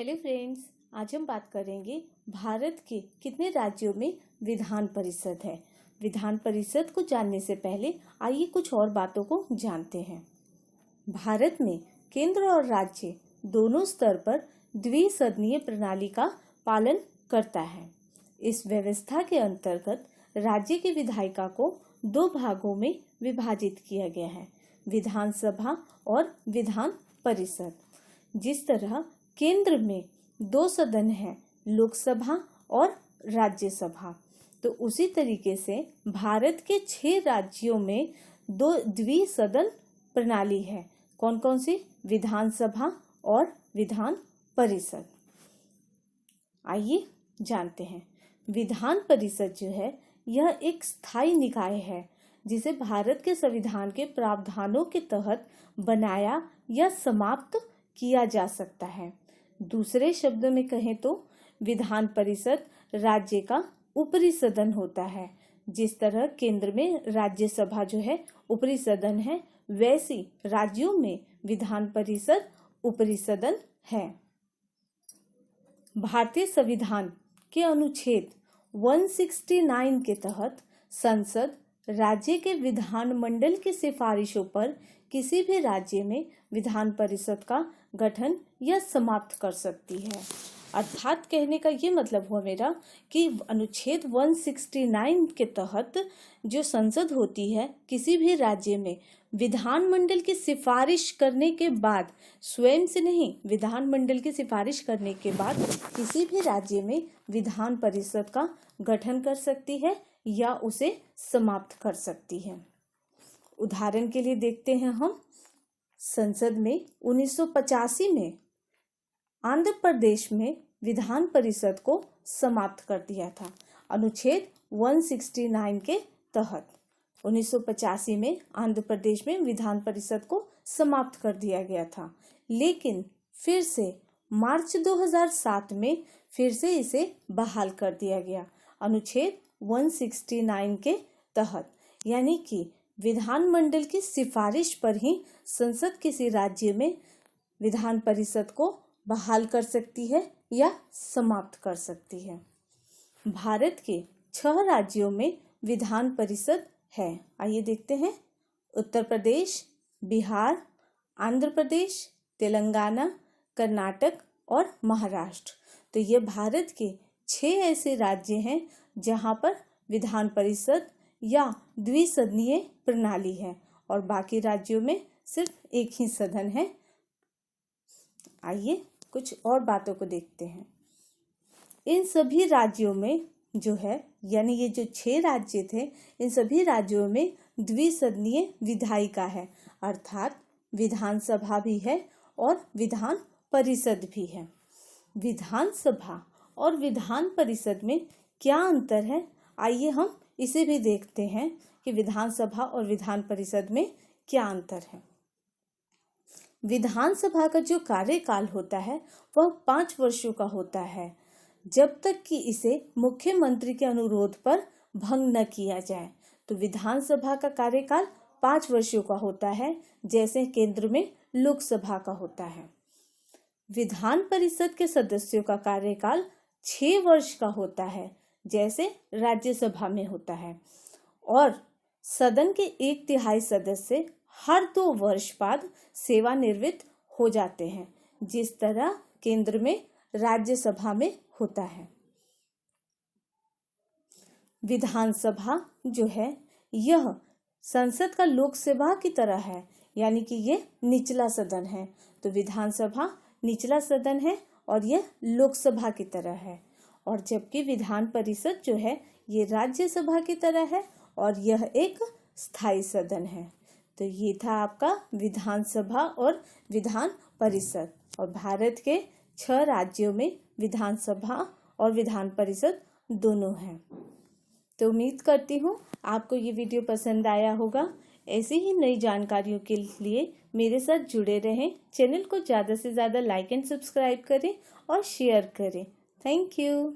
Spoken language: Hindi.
हेलो फ्रेंड्स, आज हम बात करेंगे भारत के कितने राज्यों में विधान परिषद है। विधान परिषद को जानने से पहले आइए कुछ और बातों को जानते हैं। भारत में केंद्र और राज्य दोनों स्तर पर द्विसदनीय प्रणाली का पालन करता है। इस व्यवस्था के अंतर्गत राज्य की विधायिका को दो भागों में विभाजित किया गया है, विधानसभा और विधान परिषद। जिस तरह केंद्र में दो सदन हैं, लोकसभा और राज्यसभा, तो उसी तरीके से भारत के 6 राज्यों में दो द्विसदन प्रणाली है। कौन कौन सी? विधानसभा और विधान परिषद। आइए जानते हैं। विधान परिषद जो है यह एक स्थायी निकाय है जिसे भारत के संविधान के प्रावधानों के तहत बनाया या समाप्त किया जा सकता है। दूसरे शब्दों में कहें तो विधान परिषद राज्य का ऊपरी सदन होता है। जिस तरह केंद्र में राज्यसभा जो है ऊपरी सदन है, वैसी राज्यों में विधान परिषद ऊपरी सदन है। भारतीय संविधान के अनुच्छेद 169 के तहत संसद राज्य के विधानमंडल की सिफारिशों पर किसी भी राज्य में विधान परिषद का गठन या समाप्त कर सकती है। अर्थात कहने का ये मतलब हुआ मेरा कि अनुच्छेद 169 के तहत जो संसद होती है किसी भी राज्य में विधानमंडल की सिफारिश करने के बाद, स्वयं से नहीं, विधानमंडल की सिफारिश करने के बाद किसी भी राज्य में विधान परिषद का गठन कर सकती है या उसे समाप्त कर सकती है। उदाहरण के लिए देखते हैं हम, संसद में 1985 में आंध्र प्रदेश में विधान परिषद को समाप्त कर दिया था। अनुच्छेद 169 के तहत 1985 में आंध्र प्रदेश में विधान परिषद को समाप्त कर दिया गया था, लेकिन फिर से मार्च 2007 में फिर से इसे बहाल कर दिया गया अनुच्छेद 169 के तहत। यानी कि विधानमंडल की सिफारिश पर ही संसद किसी राज्य में विधान परिषद को बहाल कर सकती है या समाप्त कर सकती है। भारत के 6 राज्यों में विधान परिषद है। आइए देखते हैं। उत्तर प्रदेश, बिहार, आंध्र प्रदेश, तेलंगाना, कर्नाटक और महाराष्ट्र। तो ये भारत के 6 ऐसे राज्य हैं जहां पर विधान परिषद या द्विसदनीय प्रणाली है और बाकी राज्यों में सिर्फ एक ही सदन है। आइए कुछ और बातों को देखते हैं। इन सभी राज्यों में जो है, यानी ये जो 6 राज्य थे, इन सभी राज्यों में द्विसदनीय विधायिका है, अर्थात विधानसभा भी है और विधान परिषद भी है। विधानसभा और विधान परिषद में क्या अंतर है? आइए हम इसे भी देखते हैं कि विधानसभा और विधान परिषद में क्या अंतर है। विधानसभा का जो कार्यकाल होता है वह 5 वर्षों का होता है, जब तक कि इसे मुख्यमंत्री के अनुरोध पर भंग न किया जाए। तो विधानसभा का कार्यकाल 5 वर्षों का होता है, जैसे केंद्र में लोकसभा का होता है। विधान परिषद के सदस्यों का कार्यकाल 6 वर्ष का होता है, जैसे राज्यसभा में होता है, और सदन के 1/3 सदस्य हर 2 वर्ष बाद सेवानिवृत्त हो जाते हैं, जिस तरह केंद्र में राज्यसभा में होता है। विधानसभा जो है यह संसद का लोकसभा की तरह है, यानी कि ये निचला सदन है। तो विधानसभा निचला सदन है और यह लोकसभा की तरह है, और जबकि विधान परिषद जो है ये राज्यसभा की तरह है और यह एक स्थायी सदन है। तो ये था आपका विधानसभा और विधान परिषद, और भारत के 6 राज्यों में विधानसभा और विधान परिषद दोनों हैं। तो उम्मीद करती हूँ आपको ये वीडियो पसंद आया होगा। ऐसी ही नई जानकारियों के लिए मेरे साथ जुड़े रहें। चैनल को ज़्यादा से ज़्यादा लाइक एंड सब्सक्राइब करें और शेयर करें। Thank you.